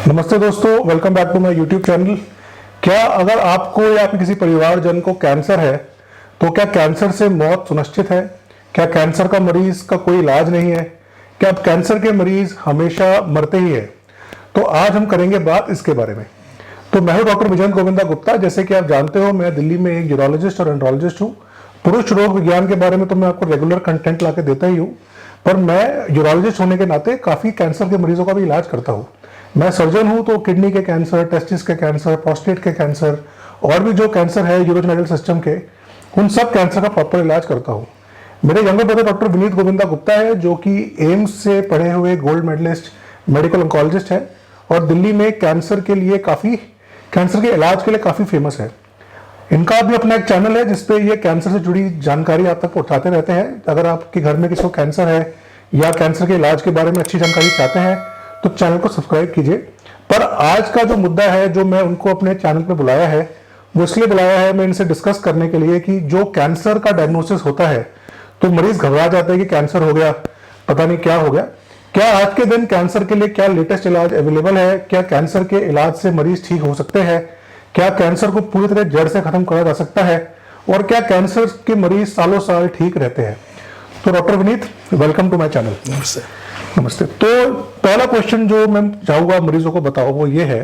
नमस्ते दोस्तों, welcome back to my YouTube channel. क्या अगर आपको या आपके किसी परिवारजन को कैंसर है तो क्या कैंसर से मौत सुनिश्चित है? क्या कैंसर का मरीज का कोई इलाज नहीं है? क्या अब कैंसर के मरीज हमेशा मरते ही है? तो आज हम करेंगे बात इसके बारे में। तो मैं हूं डॉक्टर विजयंत गोविंदा गुप्ता। जैसे कि आप जानते हो, मैं दिल्ली में एक यूरोलॉजिस्ट और एंड्रोलॉजिस्ट हूँ। पुरुष रोग विज्ञान के बारे में तो मैं आपको रेगुलर कंटेंट ला के देता ही हूँ, पर मैं यूरोलॉजिस्ट होने के नाते काफ़ी कैंसर के मरीजों का भी इलाज करता हूँ। मैं सर्जन हूँ, तो किडनी के कैंसर, टेस्टिस के कैंसर, प्रोस्टेट के कैंसर और भी जो कैंसर है यूरोजेनिटल सिस्टम के, उन सब कैंसर का प्रॉपर इलाज करता हूँ। मेरे younger brother doctor Vineet Govinda Gupta है, जो कि एम्स से पढ़े हुए गोल्ड मेडलिस्ट मेडिकल ऑन्कोलॉजिस्ट है और दिल्ली में कैंसर के इलाज के लिए काफ़ी फेमस है। इनका भी अपना एक चैनल है जिसपे ये कैंसर से जुड़ी जानकारी आप तक पहुंचाते रहते हैं। अगर आपके घर में किसी को कैंसर है या कैंसर के इलाज के बारे में अच्छी जानकारी चाहते हैं तो चैनल को सब्सक्राइब कीजिए। पर आज का जो मुद्दा है, जो मैं उनको अपने चैनल पे बुलाया है, वो इसलिए बुलाया है मैं इनसे डिस्कस करने के लिए कि जो कैंसर का डायग्नोसिस होता है तो मरीज घबरा जाते हैं कि कैंसर हो गया, पता नहीं क्या हो गया। क्या आज के दिन कैंसर के लिए क्या लेटेस्ट इलाज अवेलेबल है? क्या कैंसर के इलाज से मरीज ठीक हो सकते हैं? क्या कैंसर को पूरी तरह जड़ से खत्म करा जा सकता है? और क्या कैंसर के मरीज सालों साल ठीक रहते हैं? तो doctor Vineet, welcome to my channel. नमस्ते। नमस्ते। तो पहला क्वेश्चन जो मैं चाहूंगा मरीजों को बताओ वो ये है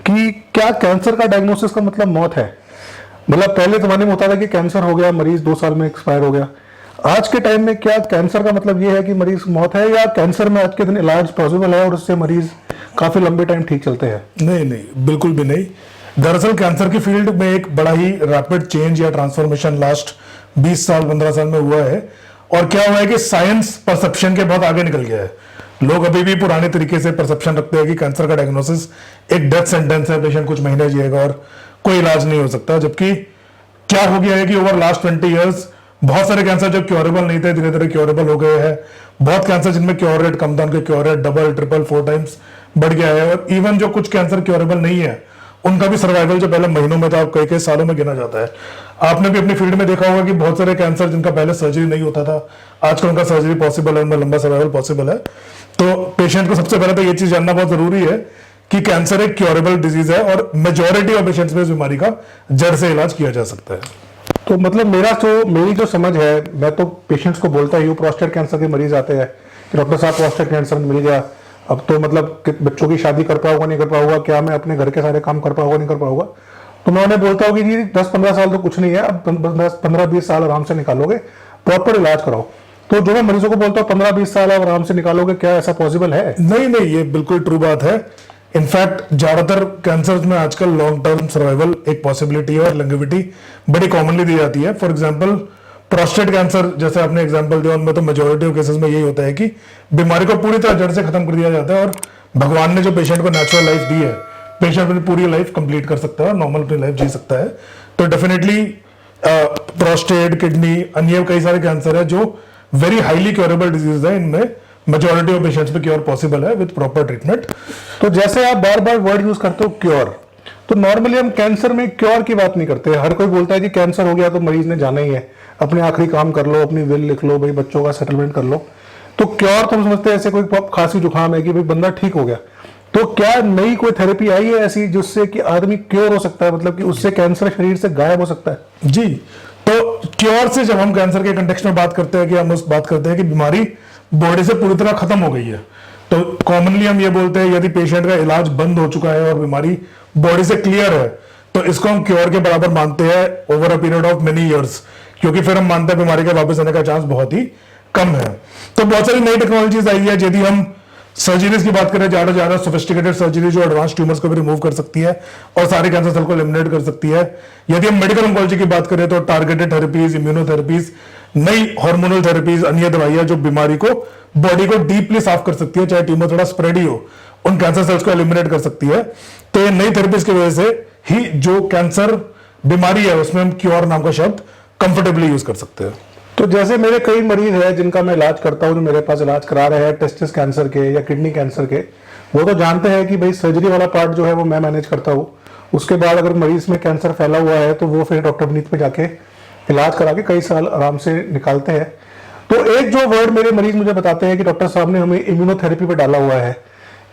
कि क्या कैंसर का डायग्नोसिस का मतलब मौत है? मतलब पहले जमाने में होता था कि कैंसर हो गया, मरीज 2 साल में एक्सपायर हो गया। आज के टाइम में क्या कैंसर का मतलब ये है कि मरीज मौत है, या कैंसर में आज के दिन इलाज पॉसिबल है और उससे मरीज काफी लंबे टाइम ठीक चलते हैं? नहीं, बिल्कुल भी नहीं। दरअसल कैंसर की फील्ड में एक बड़ा ही रैपिड चेंज या ट्रांसफॉर्मेशन लास्ट 20 साल 15 साल में हुआ है। और क्या हुआ है कि साइंस परसेप्शन के बहुत आगे निकल गया है। लोग अभी भी पुराने तरीके से परसेप्शन रखते हैं कि कैंसर का डायग्नोसिस एक डेथ सेंटेंस है, पेशेंट कुछ महीने जिएगा और कोई इलाज नहीं हो सकता। जबकि क्या हो गया है कि ओवर लास्ट 20 ईयर्स बहुत सारे कैंसर जो क्योरेबल नहीं थे धीरे धीरे क्योरेबल हो गए हैं। बहुत कैंसर जिनमें क्योर रेट कम था, उनके cure rate double, triple, 4 times बढ़ गया है। और इवन जो कुछ कैंसर क्योरेबल नहीं है उनका भी सर्वाइवल जो पहले महीनों में था, कई कई सालों में गिना जाता है। आपने भी अपनी फील्ड में देखा होगा कि बहुत सारे कैंसर जिनका पहले सर्जरी नहीं होता था, आजकल उनका सर्जरी पॉसिबल है, उनमें लंबा सर्वाइवल पॉसिबल है। तो पेशेंट को सबसे पहले तो ये चीज जानना बहुत जरूरी है कि कैंसर एक क्योरेबल डिजीज है और मेजॉरिटी ऑफ पेशेंट्स में इस बीमारी का जड़ से इलाज किया जा सकता है। तो मतलब मेरी जो समझ है, मैं तो पेशेंट्स को बोलता ही हूँ, प्रोस्टेट कैंसर के मरीज आते हैं कि डॉक्टर साहब प्रोस्टेट कैंसर मिल गया, अब तो मतलब बच्चों की शादी कर पाऊंगा नहीं कर पाऊंगा, क्या मैं अपने घर के सारे काम कर पाऊंगा नहीं कर पाऊंगा? तो मैं उन्हें बोलता हूँ कि जी 10-15 साल तो कुछ नहीं है, अब 15-20 साल आराम से निकालोगे, प्रॉपर इलाज कराओ। तो जो मैं मरीजों को बोलता हूँ 15-20 साल आप आराम से निकालोगे, क्या ऐसा पॉसिबल है? नहीं, ये बिल्कुल ट्रू बात है। इनफैक्ट ज्यादातर कैंसर में आजकल लॉन्ग टर्म सर्वाइवल एक पॉसिबिलिटी है और लॉन्गेविटी बड़ी कॉमनली दी जाती है। फॉर एग्जांपल प्रोस्टेट कैंसर जैसे आपने एग्जांपल दिया, उनमें तो मेजॉरिटी ऑफ केसेस में यही होता है कि बीमारी को पूरी तरह जड़ से खत्म कर दिया जाता है और भगवान ने जो पेशेंट को नेचुरल लाइफ दी है, पेशेंट अपनी पूरी लाइफ कंप्लीट कर सकता है और नॉर्मल अपनी लाइफ जी सकता है। तो डेफिनेटली प्रोस्टेट, किडनी, अन्य कई सारे कैंसर है जो वेरी हाईली क्योरेबल डिजीज है। इनमें मेजॉरिटी ऑफ पेशेंट्स में क्योर पॉसिबल है विद प्रॉपर ट्रीटमेंट। तो जैसे आप बार बार वर्ड यूज करते हो क्योर, तो नॉर्मली हम कैंसर में क्योर की बात नहीं करते। हर कोई बोलता है कि कैंसर हो गया तो मरीज ने जाना ही है, अपने आखिरी काम कर लो, अपनी विल लिख लो, भाई बच्चों का सेटलमेंट कर लो। तो क्योर तो हम समझते हैं ऐसे कोई खांसी जुकाम है कि भाई बंदा ठीक हो गया। तो क्या नई कोई थेरेपी आई है ऐसी जिससे कि आदमी क्योर हो सकता है, मतलब कि उससे कैंसर शरीर से गायब हो सकता है? जी, तो क्योर से जब हम कैंसर के कंटेक्स्ट में बात करते हैं कि हम उस बात करते हैं कि बीमारी बॉडी से पूरी तरह खत्म हो गई है, तो कॉमनली हम ये बोलते हैं यदि पेशेंट का इलाज बंद हो चुका है और बीमारी बॉडी से क्लियर है तो इसको हम क्योर के बराबर मानते हैं over a period of many years, क्योंकि फिर हम मानते हैं बीमारी के वापस आने का चांस बहुत ही कम है। तो बहुत सारी नई टेक्नोलॉजीज आई है। यदि हम सर्जरीज की बात करें, ज्यादा सोफिस्टिकेटेड सर्जरी जो एडवांस ट्यूमर्स को भी रिमूव कर सकती है और सारे कैंसर सेल को एलिमिनेट कर सकती है। यदि हम मेडिकल ऑन्कोलॉजी की बात करें तो टारगेटेड थेरेपीज, इम्यूनोथेरेपीज, नई हार्मोनल थेरेपीज, अन्य दवाइयां जो बीमारी को बॉडी को डीपली साफ कर सकती है, चाहे ट्यूमर थोड़ा स्प्रेड ही हो, उन कैंसर सेल्स को एलिमिनेट कर सकती है। तो ये नई थेरेपीज की वजह से ही जो कैंसर बीमारी है उसमें हम क्योर नाम का शब्द कंफर्टेबली यूज कर सकते हैं। तो जैसे मेरे कई मरीज हैं जिनका मैं इलाज करता हूं, जो मेरे पास इलाज करा रहे हैं टेस्टिस कैंसर के या किडनी कैंसर के, वो तो जानते हैं कि भाई सर्जरी वाला पार्ट जो है वो मैं मैनेज करता हूँ। उसके बाद अगर मरीज में कैंसर फैला हुआ है तो वो फिर डॉक्टर विनीत पे जाके इलाज करा के कई साल आराम से निकालते हैं। तो एक जो वर्ड मेरे मरीज मुझे बताते हैं कि डॉक्टर साहब ने हमें इम्यूनोथेरेपी पे डाला हुआ है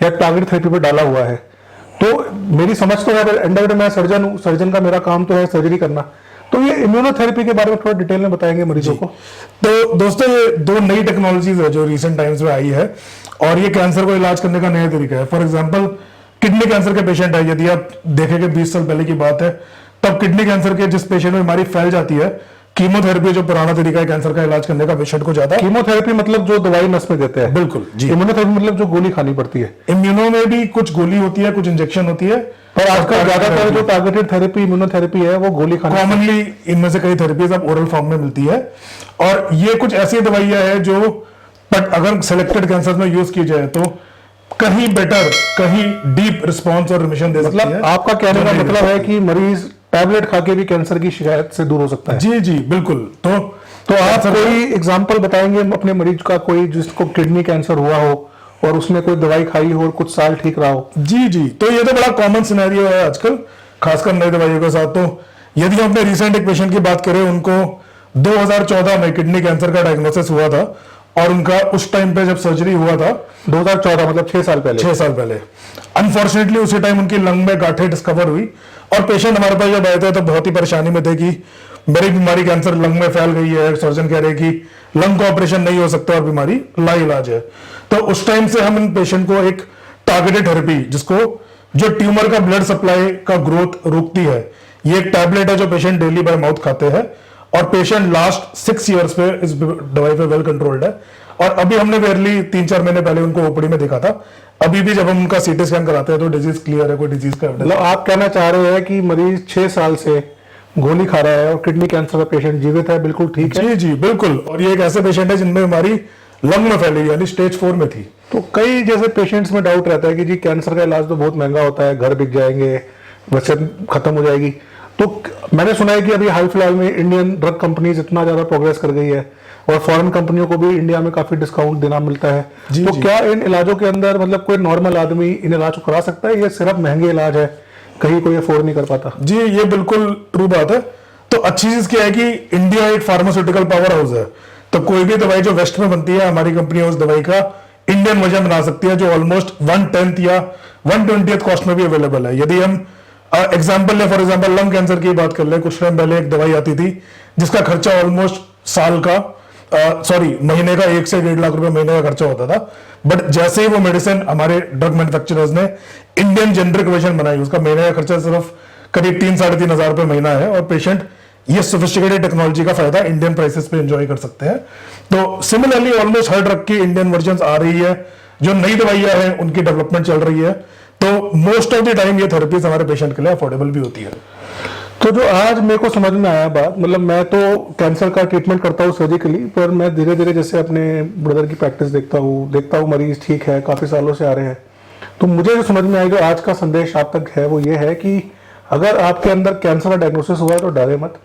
या टारगेट थेरेपी पे डाला हुआ है, तो मेरी समझ तो है, एंड ऑफ द डे मैं सर्जन हूँ, सर्जन का मेरा काम तो है सर्जरी करना। तो ये इम्यूनोथेरेपी के बारे में थोड़ा डिटेल में बताएंगे मरीजों को। तो दोस्तों ये दो नई टेक्नोलॉजीज है जो रिसेंट टाइम्स में आई है, और ये कैंसर को इलाज करने का नया तरीका है। फॉर एग्जांपल किडनी कैंसर के पेशेंट है, यदि आप देखें कि 20 साल पहले की बात है, तब किडनी कैंसर के जिस पेशेंट में बीमारी फैल जाती है, कीमोथेरेपी जो पुराना तरीका है कैंसर का इलाज करने का, पेशेंट को जाता है। कीमोथेरेपी मतलब जो दवाई नस में देते हैं? बिल्कुल जी। इम्यूनोथेरेपी मतलब जो गोली खानी पड़ती है? इम्यूनो में भी कुछ गोली होती है, कुछ इंजेक्शन होती है, पर आजकल ज्यादातर जो टारगेटेड थेरेपी इम्यूनोथेरेपी है वो गोली खाना। कॉमनली इनमें से कई थेरेपीज अब ओरल फॉर्म में मिलती है, और ये कुछ ऐसी दवाइयां हैं जो बट अगर सिलेक्टेड कैंसर में यूज की जाए तो कहीं बेटर, कहीं डीप रिस्पॉन्स और रिमिशन दे सकती है। मतलब आपका कहने का मतलब है कि मरीज टैबलेट खा के भी कैंसर की शिकायत से दूर हो सकता है? जी जी बिल्कुल। तो आप कोई एग्जांपल बताएंगे अपने मरीज का, कोई जिसको किडनी कैंसर हुआ हो और उसने कोई दवाई खाई हो और कुछ साल ठीक रहा हो? जी जी, तो ये तो बड़ा कॉमन सिनेरियो है आजकल, खासकर नई दवाइयों के साथ। तो यदि हम अपने रिसेंट एक पेशेंट की बात करें, उनको 2014 में किडनी कैंसर का डायग्नोसिस हुआ था, और उनका उस टाइम पे जब सर्जरी हुआ था 2014 मतलब 6 साल पहले। 6 साल पहले अनफॉर्चुनेटली उसी टाइम उनकी लंग में गांठें डिस्कवर हुई, और पेशेंट हमारे पास जब आए थे तो बहुत ही परेशानी में थे कि मेरी बीमारी कैंसर लंग में फैल गई है, सर्जन कह रहे हैं कि लंग का ऑपरेशन नहीं हो सकता और बीमारी लाइलाज है। तो उस टाइम से हम इन पेशेंट को एक टारगेटेड थेरेपी, जिसको जो ट्यूमर का ब्लड सप्लाई का ग्रोथ रोकती है, ये एक टैबलेट है जो पेशेंट डेली बाय माउथ खाते हैं, और पेशेंट लास्ट 6 इयर्स पे इस दवाई पे वेल कंट्रोल्ड है। और अभी हमने वेरली 3-4 महीने पहले उनको ओपीडी में देखा था। अभी भी जब हम उनका सीटी स्कैन कराते हैं तो डिजीज क्लियर है, कोई डिजीज का मतलब आप कहना चाह रहे हैं कि मरीज 6 साल से गोली खा रहा है और किडनी कैंसर का पेशेंट जीवित है, बिल्कुल ठीक है? जी जी बिल्कुल। और ये एक ऐसे पेशेंट है जिनमें बीमारी लंग में फैली, यानी स्टेज 4 में थी। तो कई जैसे पेशेंट्स में डाउट रहता है कि जी कैंसर का इलाज तो बहुत महंगा होता है, घर बिक जाएंगे, वैसे खत्म हो जाएगी। तो मैंने सुना है कि अभी हाल फिलहाल में इंडियन ड्रग कंपनीज इतना ज्यादा प्रोग्रेस कर गई है और फॉरेन कंपनियों को भी इंडिया में काफी डिस्काउंट देना मिलता है। तो जी। क्या इन इलाजों के अंदर मतलब कोई नॉर्मल आदमी इन इलाज को करा सकता है? ये सिर्फ महंगे इलाज है, कहीं कोई अफोर्ड नहीं कर पाता? जी ये बिल्कुल ट्रू बात है। तो अच्छी चीज क्या है कि इंडिया एक फार्मास्यूटिकल पावर हाउस है, तो कोई भी दवाई जो वेस्ट में बनती है, हमारी कंपनी उस दवाई का इंडियन वर्जन बना सकती है, जो ऑलमोस्ट 1/10 या 1/20 कॉस्ट में भी अवेलेबल है। यदि हम एग्जाम्पल ले, फॉर एग्जाम्पल लंग कैंसर की बात कर ले, कुछ टाइम पहले एक दवाई आती थी जिसका खर्चा ऑलमोस्ट साल का महीने का 1 से 1.5 लाख रुपए महीने का खर्चा होता था। बट जैसे ही वो मेडिसिन हमारे ड्रग मैन्युफैक्चरर्स ने इंडियन जेनरिक वर्जन बनाई, उसका महीने का खर्चा सिर्फ करीब 3-3.5 हजार रुपए महीना है, और पेशेंट ये सोफिस्टिकेटेड टेक्नोलॉजी का फायदा इंडियन प्राइसेस पे एंजॉय कर सकते हैं। तो सिमिलरली ऑलमोस्ट हर ड्रग की इंडियन वर्जन आ रही है, जो नई दवाइयां हैं उनकी डेवलपमेंट चल रही है। तो मोस्ट ऑफ द टाइम ये थेरेपीज हमारे पेशेंट के लिए अफोर्डेबल भी होती है। तो जो आज मेरे को समझ में आया बात, मतलब मैं तो कैंसर का ट्रीटमेंट करता हूँ सर्जिकली, पर मैं धीरे धीरे जैसे अपने ब्रदर की प्रैक्टिस देखता हूँ मरीज ठीक है, काफी सालों से आ रहे हैं। तो मुझे जो समझ में आया, जो आज का संदेश आप तक है, वो ये है कि अगर आपके अंदर कैंसर का डायग्नोसिस हुआ है तो डरे मत,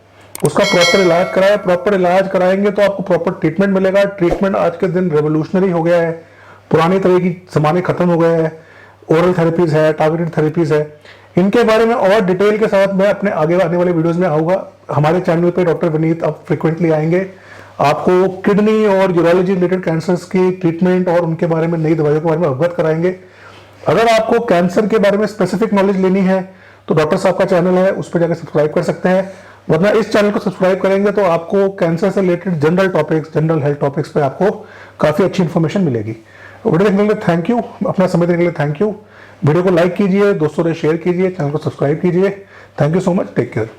उसका प्रॉपर इलाज कराए। प्रॉपर इलाज कराएंगे तो आपको प्रॉपर ट्रीटमेंट मिलेगा। ट्रीटमेंट आज के दिन रेवोल्यूशनरी हो गया है, पुरानी तरह की जमाने खत्म हो गए हैं। ओरल थेरेपीज है, टारगेटेड थेरेपीज है, इनके बारे में और डिटेल के साथ मैं अपने आगे आने वाले वीडियोस में आऊंगा। हमारे चैनल पे डॉक्टर विनीत अब फ्रिक्वेंटली आएंगे, आपको किडनी और यूरोलॉजी रिलेटेड कैंसर्स की ट्रीटमेंट और उनके बारे में, नई दवाइयों के बारे में अवगत कराएंगे। अगर आपको कैंसर के बारे में स्पेसिफिक नॉलेज लेनी है तो डॉक्टर साहब का चैनल है, उस पर जाकर सब्सक्राइब कर सकते हैं, वरना इस चैनल को सब्सक्राइब करेंगे तो आपको कैंसर से related general topics, general health topics पे आपको काफी अच्छी इन्फॉर्मेशन मिलेगी। वीडियो देखने के लिए थैंक यू, अपना समय देने के लिए थैंक यू। वीडियो को लाइक कीजिए, दोस्तों से शेयर कीजिए, चैनल को सब्सक्राइब कीजिए। Thank you so much, take care.